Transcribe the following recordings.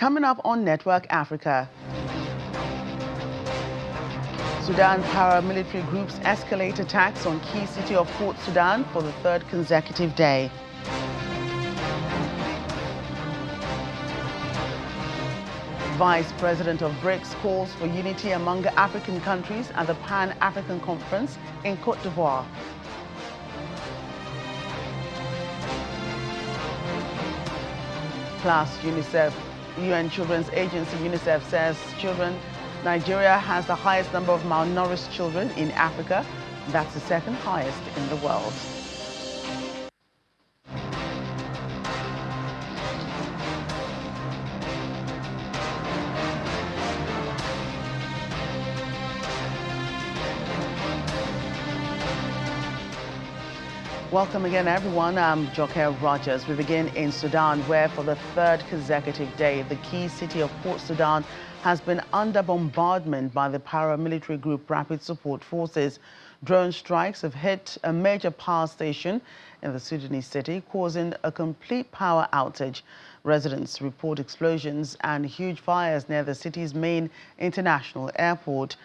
Coming up on Network Africa, Sudan paramilitary groups escalate attacks on key city of Port Sudan for the third consecutive day. Vice President of BRICS calls for unity among African countries at the Pan-African Conference in Côte d'Ivoire. Plus, UNICEF, UN Children's Agency UNICEF says Nigeria has the highest number of malnourished children in Africa. That's the second highest in the world. Welcome again, everyone. I'm Joker Rogers. We begin in Sudan, where for the third consecutive day, the key city of Port Sudan has been under bombardment by the paramilitary group Rapid Support Forces. Drone strikes have hit a major power station in the Sudanese city, causing a complete power outage. Residents report explosions and huge fires near the city's main international airport.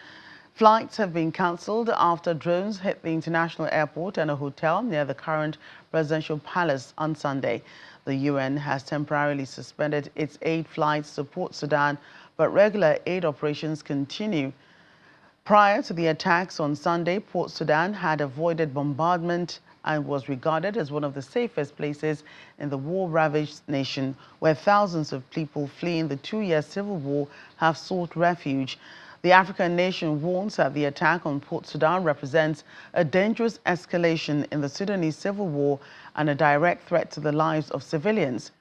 Flights have been cancelled after drones hit the international airport and a hotel near the current presidential palace on Sunday. The UN has temporarily suspended its aid flights to Port Sudan, but regular aid operations continue. Prior to the attacks on Sunday, Port Sudan had avoided bombardment and was regarded as one of the safest places in the war-ravaged nation, where thousands of people fleeing the two-year civil war have sought refuge. The African nation warns that the attack on Port Sudan represents a dangerous escalation in the Sudanese civil war and a direct threat to the lives of civilians.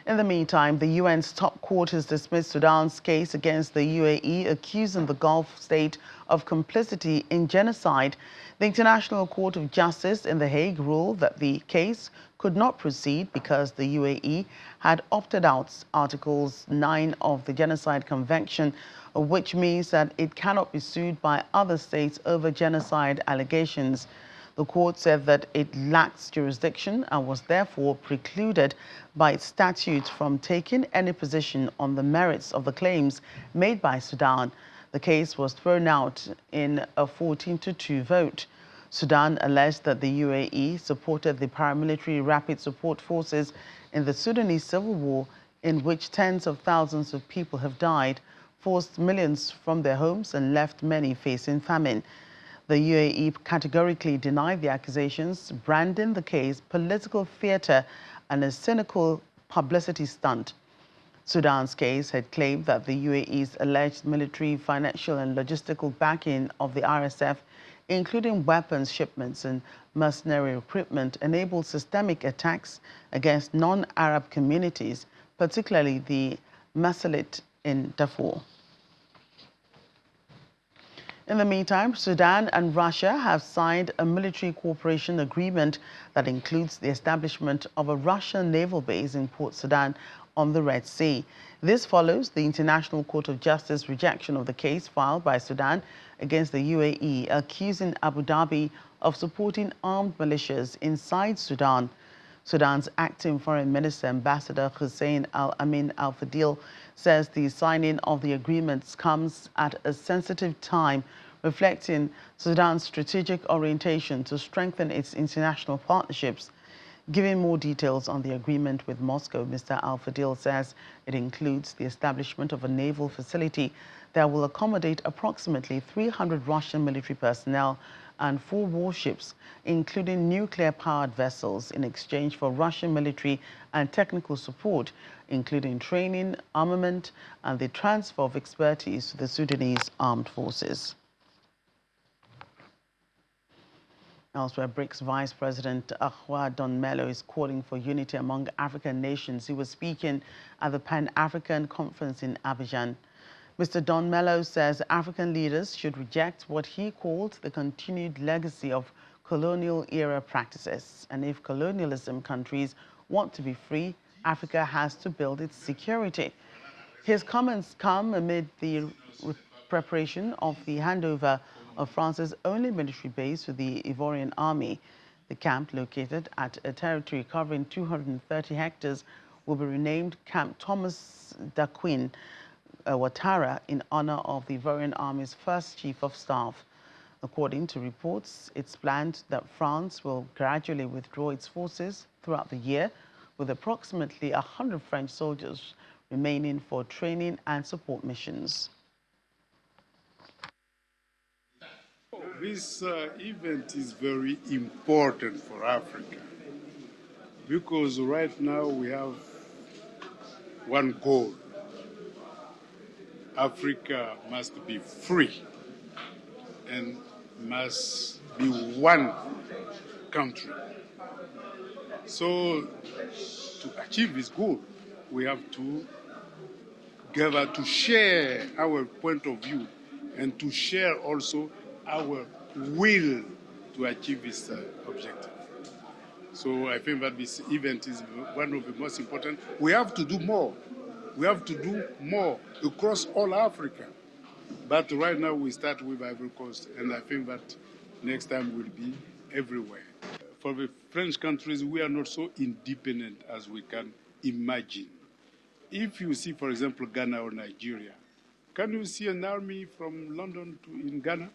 In the meantime, the UN's top court has dismissed Sudan's case against the UAE, accusing the Gulf state of complicity in genocide. The International Court of Justice in The Hague ruled that the case could not proceed because the UAE had opted out Articles 9 of the Genocide Convention, which means that it cannot be sued by other states over genocide allegations. The court said that it lacks jurisdiction and was therefore precluded by its statutes from taking any position on the merits of the claims made by Sudan. The case was thrown out in a 14-2 vote. Sudan alleged that the UAE supported the paramilitary Rapid Support Forces in the Sudanese civil war, in which tens of thousands of people have died, forced millions from their homes and left many facing famine. The UAE categorically denied the accusations, branding the case political theater and a cynical publicity stunt. Sudan's case had claimed that the UAE's alleged military, financial and logistical backing of the RSF, including weapons shipments and mercenary equipment, enabled systemic attacks against non-Arab communities, particularly the Masalit in Darfur. In the meantime, Sudan and Russia have signed a military cooperation agreement that includes the establishment of a Russian naval base in Port Sudan on the Red Sea. This follows the International Court of Justice rejection of the case filed by Sudan against the UAE, accusing Abu Dhabi of supporting armed militias inside Sudan. Sudan's acting Foreign Minister, Ambassador Hussein Al-Amin Al-Fadil, says the signing of the agreements comes at a sensitive time, reflecting Sudan's strategic orientation to strengthen its international partnerships. Giving more details on the agreement with Moscow, Mr. Al-Fadil says it includes the establishment of a naval facility that will accommodate approximately 300 Russian military personnel and 4 warships, including nuclear-powered vessels, in exchange for Russian military and technical support, including training, armament, and the transfer of expertise to the Sudanese armed forces. Elsewhere, BRICS Vice President Don Mello is calling for unity among African nations. He was speaking at the Pan-African Conference in Abidjan. Mr. Don Mello says African leaders should reject what he called the continued legacy of colonial-era practices. And if colonialism countries want to be free, Africa has to build its security. His comments come amid the preparation of the handover of France's only military base to the Ivorian army. The camp, located at a territory covering 230 hectares, will be renamed Camp Thomas Daquin Ouattara in honor of the Ivorian Army's first Chief of Staff. According to reports, it's planned that France will gradually withdraw its forces throughout the year, with approximately 100 French soldiers remaining for training and support missions. This event is very important for Africa because right now we have one goal. Africa must be free and must be one country. So to achieve this goal, we have to gather to share our point of view and to share also our will to achieve this objective. So I think that this event is one of the most important. We have to do more. We have to do more across all Africa. But right now we start with Ivory Coast, and I think that next time will be everywhere. For the French countries, we are not so independent as we can imagine. If you see, for example, Ghana or Nigeria, can you see an army from London in Ghana?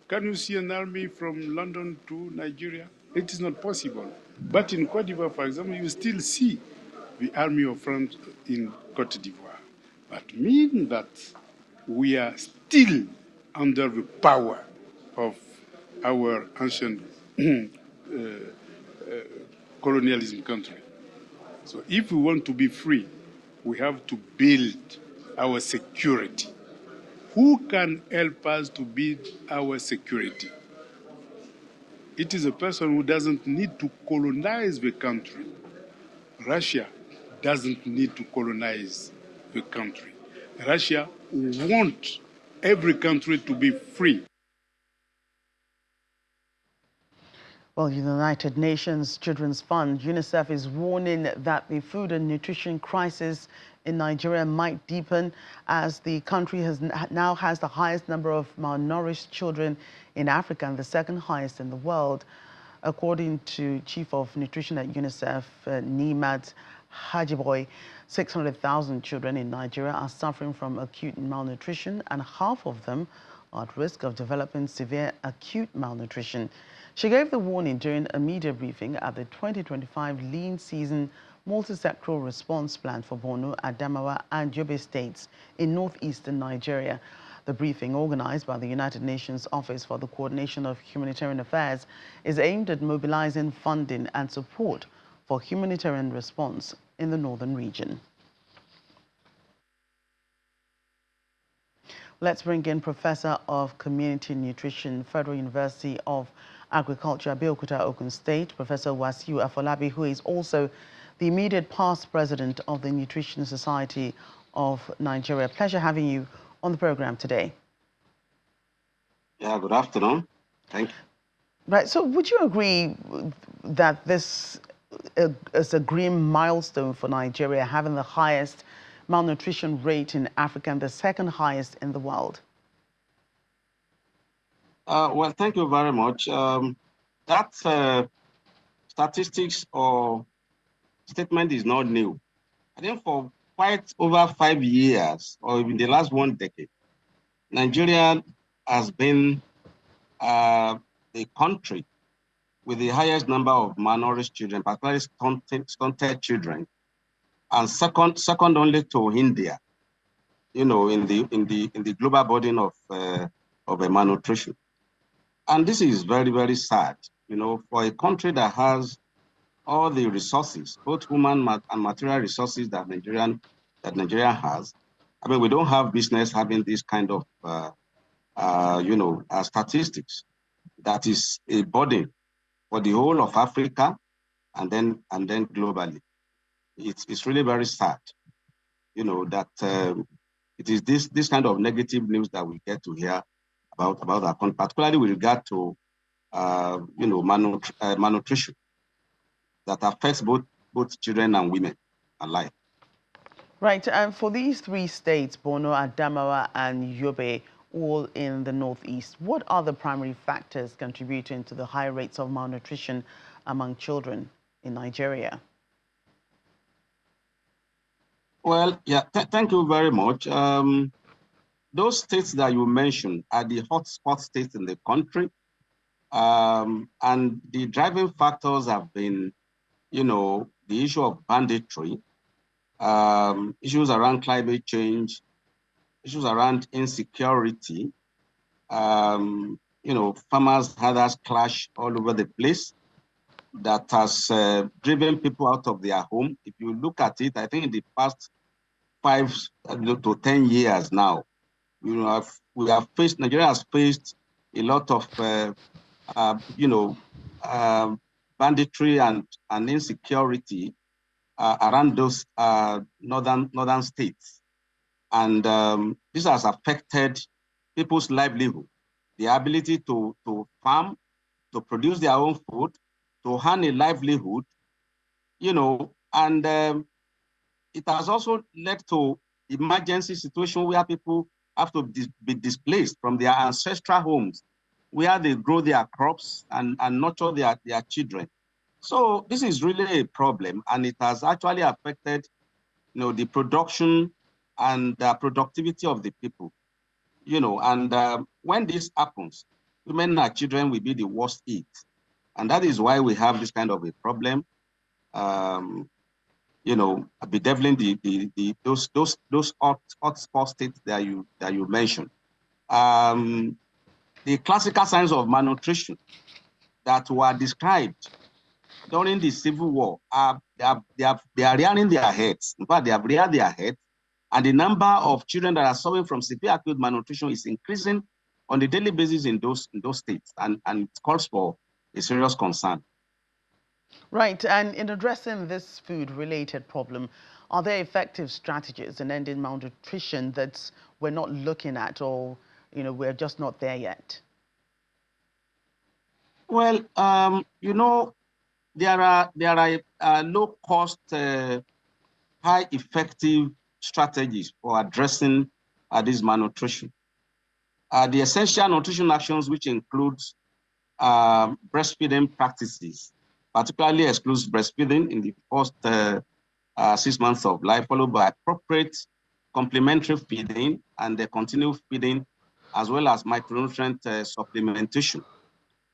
Can you see an army from London to Nigeria? It is not possible. But in Cote d'Ivoire, for example, you still see the army of France in Cote d'Ivoire. That means that we are still under the power of our ancient colonialism country. So if we want to be free, we have to build our security. Who can help us to build our security? It is a person who doesn't need to colonize the country. Russia doesn't need to colonize the country. Russia wants every country to be free. Well, the United Nations Children's Fund, UNICEF, is warning that the food and nutrition crisis in Nigeria might deepen as the country now has the highest number of malnourished children in Africa and the second highest in the world. According to Chief of Nutrition at UNICEF, Nimat Hajiboy, 600,000 children in Nigeria are suffering from acute malnutrition, and half of them are at risk of developing severe acute malnutrition. She gave the warning during a media briefing at the 2025 lean season multi-sectoral response plan for Borno, Adamawa and Yobe states in northeastern Nigeria. The briefing, organized by the United Nations Office for the Coordination of Humanitarian Affairs, is aimed at mobilizing funding and support for humanitarian response in the northern region. Let's bring in Professor of Community Nutrition, Federal University of Agriculture, Abeokuta, Ogun State, Professor Wasiu Afolabi, who is also the immediate past president of the Nutrition Society of Nigeria. Pleasure having you on the program today. Yeah, good afternoon. Thank you. Right, so would you agree that this is a grim milestone for Nigeria, having the highest malnutrition rate in Africa and the second highest in the world? Well, thank you very much. That statistics or statement is not new. I think for quite over 5 years, or even the last 1 decade, Nigeria has been the country with the highest number of malnourished children, particularly stunted children, and second only to India. You know, in the global burden of malnutrition. And this is very, very sad, you know, for a country that has all the resources, both human and material resources that Nigeria has. I mean, we don't have business having this kind of, statistics. That is a burden for the whole of Africa and then globally. It's really very sad, you know, that it is this kind of negative news that we get to hear about our country, particularly with regard to malnutrition that affects both children and women alike. Right, and for these three states, Borno, Adamawa and Yobe, all in the Northeast. What are the primary factors contributing to the high rates of malnutrition among children in Nigeria? Well, yeah, thank you very much. Those states that you mentioned are the hotspot states in the country. And the driving factors have been, the issue of banditry, issues around climate change, issues around insecurity, farmers herders clash all over the place that has driven people out of their home. If you look at it, I think in the past 5 to 10 years now, Nigeria has faced a lot of, banditry and insecurity around those northern states. And this has affected people's livelihood, the ability to farm, to produce their own food, to earn a livelihood, and it has also led to emergency situation where people have to be displaced from their ancestral homes, where they grow their crops and nurture their children. So this is really a problem, and it has actually affected, the production and the productivity of the people, and when this happens, women and children will be the worst hit. And that is why we have this kind of a problem. Bedeviling those hotspot states that you mentioned. The classical signs of malnutrition that were described during the Civil War they are rearing their heads. In fact, they have reared their heads, and the number of children that are suffering from severe acute malnutrition is increasing on a daily basis in those states, and it calls for a serious concern. Right, and in addressing this food-related problem, are there effective strategies in ending malnutrition that we're not looking at, or we're just not there yet? Well, there are low-cost, high-effective strategies for addressing this malnutrition. The essential nutrition actions, which includes breastfeeding practices, particularly exclusive breastfeeding in the first 6 months of life, followed by appropriate complementary feeding and the continued feeding, as well as micronutrient supplementation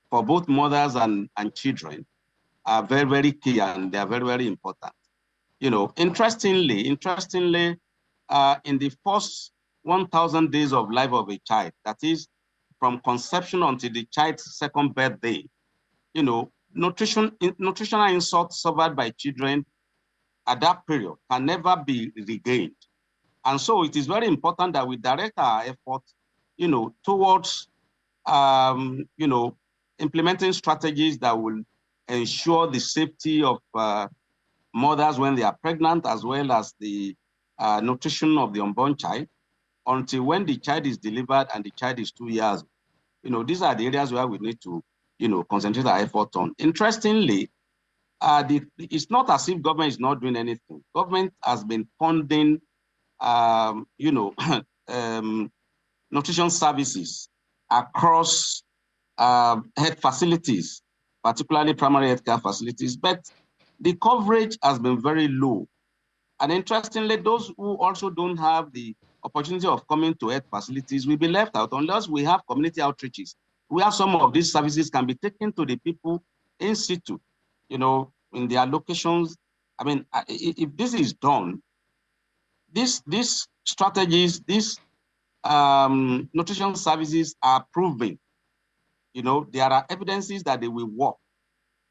for both mothers and children, are very, very key, and they are very, very important. Interestingly, in the first 1,000 days of life of a child, that is from conception until the child's second birthday, nutritional insults suffered by children at that period can never be regained. And so it is very important that we direct our efforts, towards, implementing strategies that will ensure the safety of mothers when they are pregnant, as well as the nutrition of the unborn child, until when the child is delivered and the child is 2 years. These are the areas where we need to, concentrate our effort on. Interestingly, it's not as if government is not doing anything. Government has been funding, nutrition services across health facilities, particularly primary healthcare facilities, but the coverage has been very low. And interestingly, those who also don't have the opportunity of coming to health facilities will be left out unless we have community outreaches, where some of these services can be taken to the people in situ, in their locations. I mean, if this is done, these strategies, these nutrition services are proven. There are evidences that they will work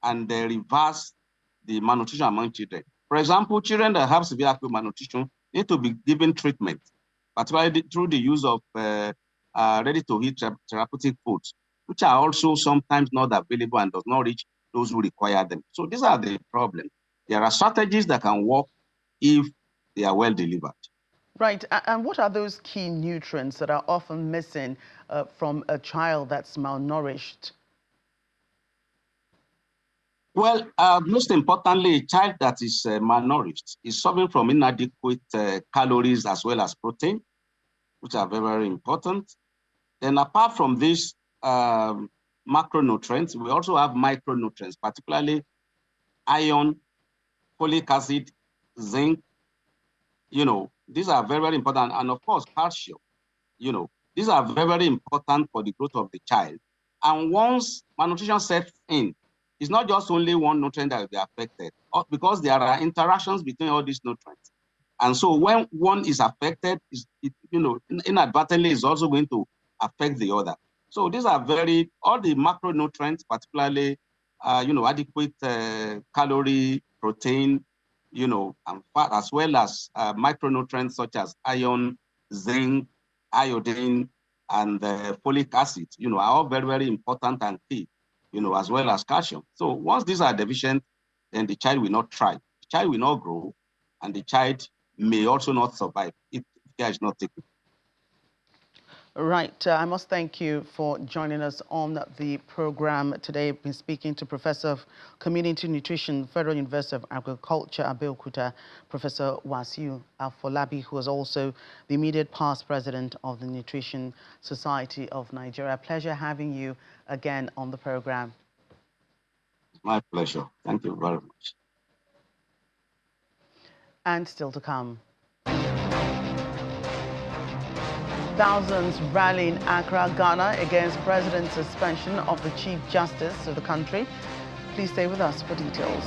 and they reverse the malnutrition among children. For example, children that have severe acute malnutrition need to be given treatment, particularly through the use of ready-to-eat therapeutic foods, which are also sometimes not available and does not reach those who require them. So these are the problems. There are strategies that can work if they are well delivered. Right, and what are those key nutrients that are often missing from a child that's malnourished? Well, most importantly, a child that is malnourished is suffering from inadequate calories as well as protein, which are very, very important. Then apart from these macronutrients, we also have micronutrients, particularly iron, folic acid, zinc. These are very, very important. And of course, calcium. These are very, very important for the growth of the child. And once malnutrition sets in, it's not just only one nutrient that will be affected, because there are interactions between all these nutrients. And so when one is affected, inadvertently is also going to affect the other. So these are all the macronutrients, particularly, adequate calorie, protein, and fat, as well as micronutrients such as iron, zinc, iodine, and folic acid, are all very, very important and key, as well as calcium. So once these are deficient, then the child will not thrive, the child will not grow, and the child may also not survive if care is not taken. Right. I must thank you for joining us on the program today. I've been speaking to Professor of Community Nutrition, Federal University of Agriculture, Abeokuta, Professor Wasiu Afolabi, who is also the immediate past president of the Nutrition Society of Nigeria. Pleasure having you again on the program. My pleasure. Thank you very much. And still to come. Thousands rally in Accra, Ghana against President's suspension of the Chief Justice of the country. Please stay with us for details.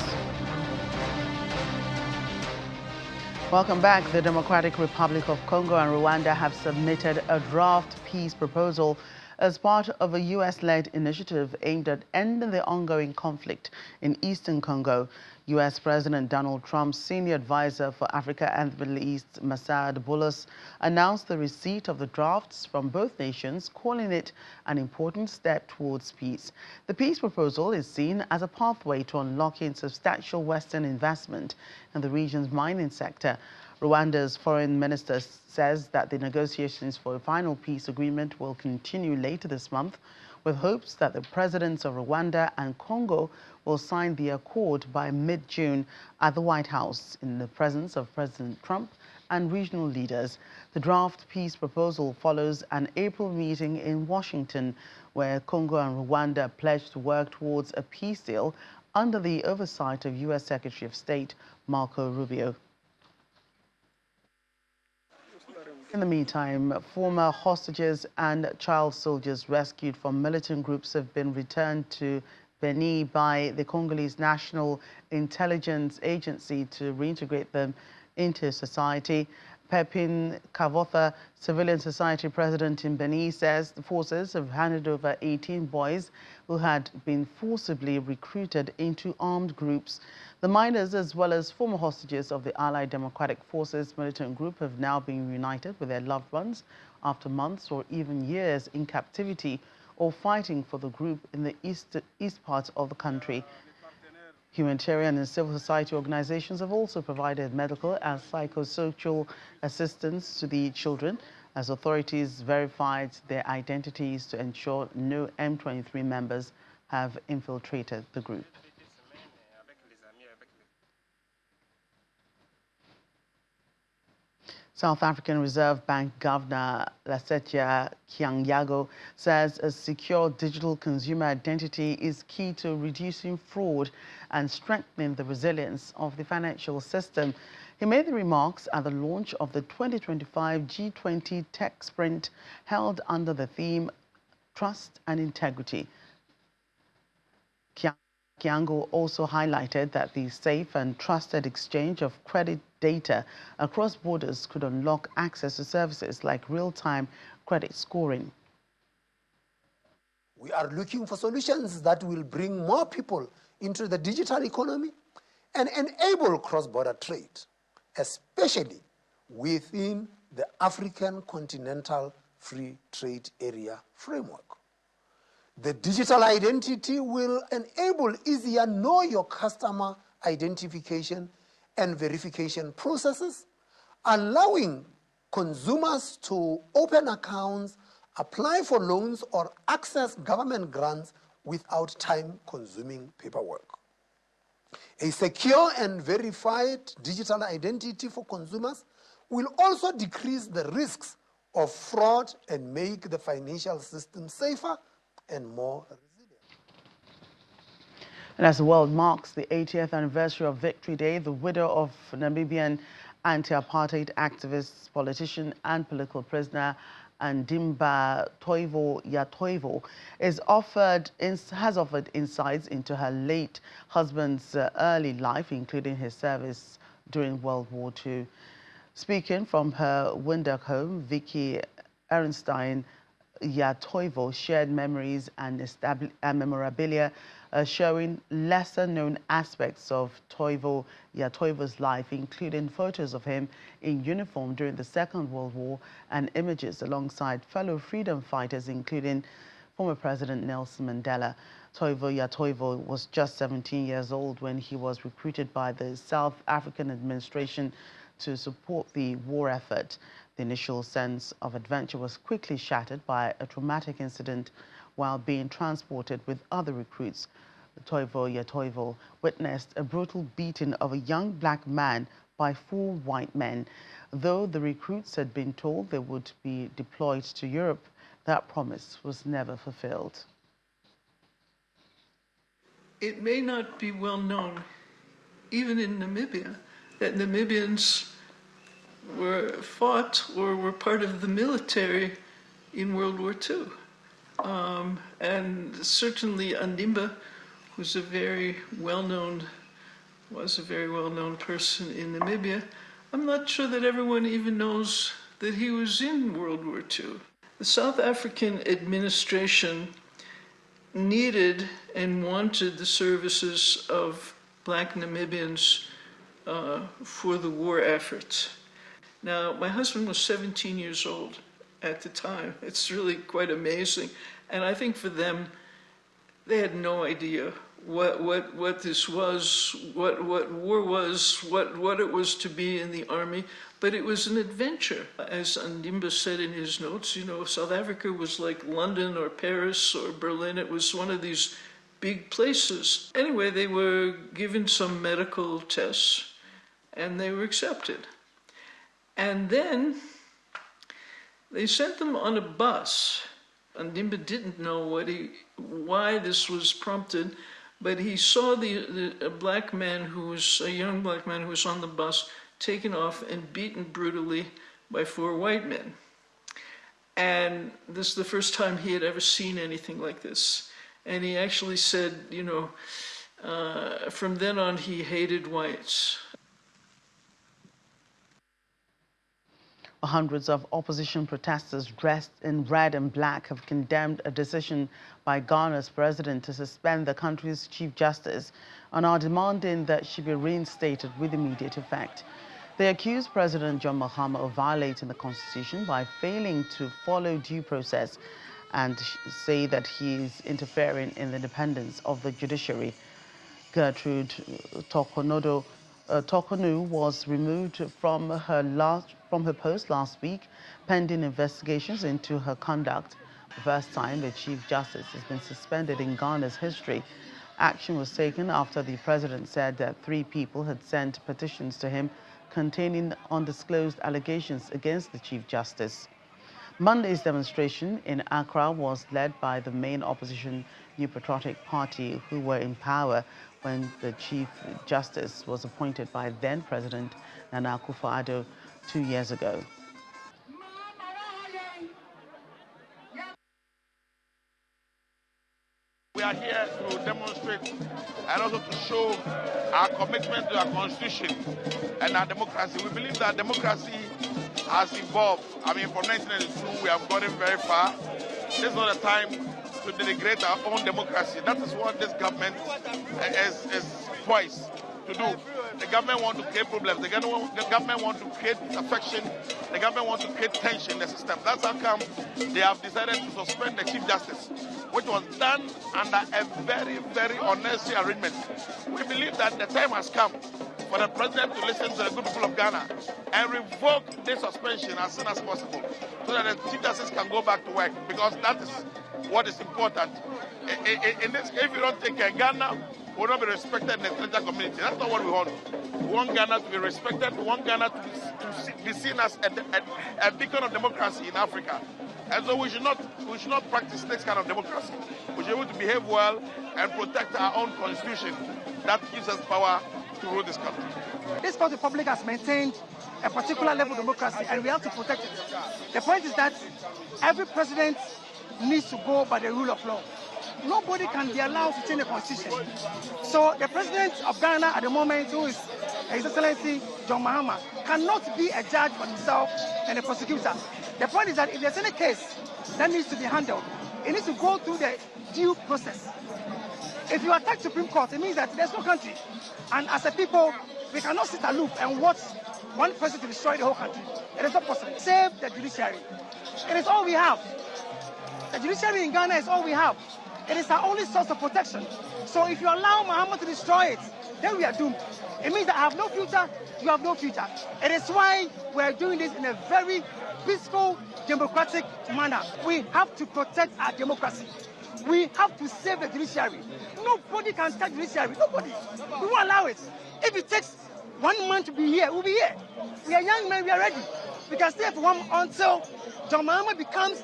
Welcome back. The Democratic Republic of Congo and Rwanda have submitted a draft peace proposal as part of a U.S.-led initiative aimed at ending the ongoing conflict in eastern Congo. U.S. President Donald Trump's senior advisor for Africa and the Middle East, Massad Boulos, announced the receipt of the drafts from both nations, calling it an important step towards peace. The peace proposal is seen as a pathway to unlocking substantial Western investment in the region's mining sector. Rwanda's foreign minister says that the negotiations for a final peace agreement will continue later this month, with hopes that the presidents of Rwanda and Congo will sign the accord by mid-June at the White House in the presence of President Trump and regional leaders. The draft peace proposal follows an April meeting in Washington where Congo and Rwanda pledged to work towards a peace deal under the oversight of U.S. Secretary of State Marco Rubio. In the meantime, former hostages and child soldiers rescued from militant groups have been returned to Benin by the Congolese National Intelligence Agency to reintegrate them into society. Pepin Kavotha, Civilian Society president in Benin, says the forces have handed over 18 boys who had been forcibly recruited into armed groups. The miners, as well as former hostages of the Allied Democratic Forces militant group, have now been reunited with their loved ones after months or even years in captivity or fighting for the group in the east part of the country. Humanitarian and civil society organizations have also provided medical and psychosocial assistance to the children as authorities verified their identities to ensure no M23 members have infiltrated the group. South African Reserve Bank Governor Lesetja Kyanyago says a secure digital consumer identity is key to reducing fraud and strengthening the resilience of the financial system. He made the remarks at the launch of the 2025 G20 Tech Sprint held under the theme Trust and Integrity. Kyango also highlighted that the safe and trusted exchange of credit data across borders could unlock access to services like real-time credit scoring. We are looking for solutions that will bring more people into the digital economy and enable cross-border trade, especially within the African Continental Free Trade Area framework. The digital identity will enable easier know your customer identification and verification processes, allowing consumers to open accounts, apply for loans, or access government grants without time-consuming paperwork. A secure and verified digital identity for consumers will also decrease the risks of fraud and make the financial system safer and more resilient. And as the world marks the 80th anniversary of Victory Day, the widow of Namibian anti-apartheid activist, politician and political prisoner Andimba Toivo Yatoivo has offered insights into her late husband's early life, including his service during World War II. Speaking from her Windhoek home, Vicky Ehrenstein Yatoivo shared memories and memorabilia showing lesser-known aspects of Toivo Yatoivo's life, including photos of him in uniform during the Second World War and images alongside fellow freedom fighters, including former President Nelson Mandela. Toivo Yatoivo was just 17 years old when he was recruited by the South African administration to support the war effort. The initial sense of adventure was quickly shattered by a traumatic incident while being transported with other recruits. Toivo Yatoivo witnessed a brutal beating of a young black man by 4 white men. Though the recruits had been told they would be deployed to Europe, that promise was never fulfilled. It may not be well known, even in Namibia, that Namibians fought or were part of the military in World War II. And certainly Andimba, who's was a very well-known person in Namibia, I'm not sure that everyone even knows that he was in World War II. The South African administration needed and wanted the services of black Namibians for the war efforts. Now, my husband was 17 years old at the time. It's really quite amazing. And I think for them, they had no idea what this was, what war was, what it was to be in the army, but it was an adventure. As Andimba said in his notes, you know, South Africa was like London or Paris or Berlin. It was one of these big places. Anyway, they were given some medical tests and they were accepted. And then they sent them on a bus. Andimba didn't know why this was prompted, but he saw a black man a young black man who was on the bus taken off and beaten brutally by 4 white men. And this is the first time he had ever seen anything like this. And he actually said, you know, from then on he hated whites. Hundreds of opposition protesters dressed in red and black have condemned a decision by Ghana's president to suspend the country's Chief Justice and are demanding that she be reinstated with immediate effect. They accuse President John Mahama of violating the constitution by failing to follow due process and say that he is interfering in the independence of the judiciary. Gertrude Tokonu was removed from her post last week, pending investigations into her conduct. The first time a Chief Justice has been suspended in Ghana's history. Action was taken after the president said that 3 people had sent petitions to him containing undisclosed allegations against the Chief Justice. Monday's demonstration in Accra was led by the main opposition New Patriotic Party, who were in power when the Chief Justice was appointed by then-President Nana Akufo-Addo 2 years ago. We are here to demonstrate and also to show our commitment to our constitution and our democracy. We believe that democracy has evolved. I mean, from 1992, we have gotten very far. This is not a time to denigrate our own democracy. That is what this government is poised to do. The government wants to create problems. The government wants to create disaffection. The government wants to create tension in the system. That's how come they have decided to suspend the Chief Justice, which was done under a very, very unnecessary arrangement. We believe that the time has come for the president to listen to the good people of Ghana and revoke this suspension as soon as possible so that the Chief Justice can go back to work, because that is what is important. In this, if you don't take care, Ghana will not be respected in the international community. That's not what we want. We want Ghana to be respected. We want Ghana to be seen as a beacon of democracy in Africa. And so we should not practice this kind of democracy. We should be able to behave well and protect our own constitution that gives us power to rule this country. This Fourth Republic has maintained a particular level of democracy, and we have to protect it. The point is that every president needs to go by the rule of law. Nobody can be allowed to change the constitution. So the president of Ghana at the moment, who is His Excellency John Mahama, cannot be a judge for himself and a prosecutor. The point is that if there's any case that needs to be handled, it needs to go through the due process. If you attack Supreme Court, it means that there's no country. And as a people, we cannot sit aloof and watch one person to destroy the whole country. It is not possible. Save the judiciary. It is all we have. The judiciary in Ghana is all we have. It is our only source of protection. So if you allow Muhammad to destroy it, then we are doomed. It means that I have no future, you have no future. It is why we are doing this in a very peaceful, democratic manner. We have to protect our democracy. We have to save the judiciary. Nobody can touch the judiciary. Nobody. We won't allow it. If it takes 1 month to be here, we'll be here. We are young men, we are ready. We can stay for until John Mahama becomes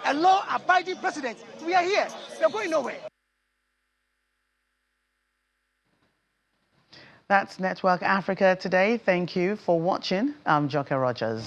a law-abiding president. We are here. We are going nowhere. That's Network Africa today. Thank you for watching. I'm Joke Rogers.